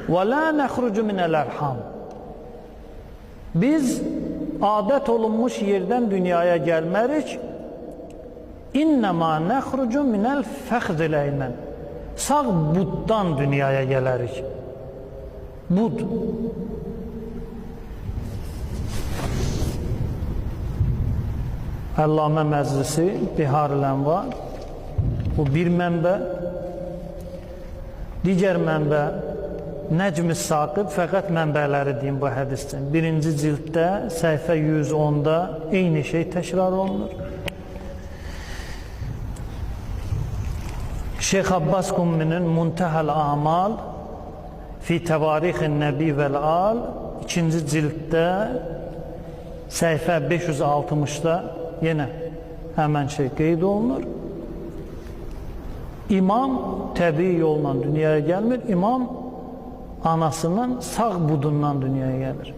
Və la nəxrucu minəl ərham. Biz adət olunmuş yerdən dünyaya gəlmərik. İnnəmə nəxrucu minəl fəxzil əymən. Sağ buddan dünyaya gələrik. Bud. Əllamə Məclisi, Bihar-ül Ənvar. Bu bir mənbə. Digər mənbə Nəcm-i Saqib, fəqət mənbələri deyim bu hədisdən. Birinci cilddə, səhifə 110-da eyni şey təkrar olunur. Şeyx Abbas Qumminin Muntəhəl Amal fi Təvarixin Nəbi vəl-Al, ikinci cilddə, səhifə 560-da yenə həmən şey qeyd olunur. İmam təbii yolla dünyaya gəlmir, İmam anasının sağ budundan dünyaya gəlir.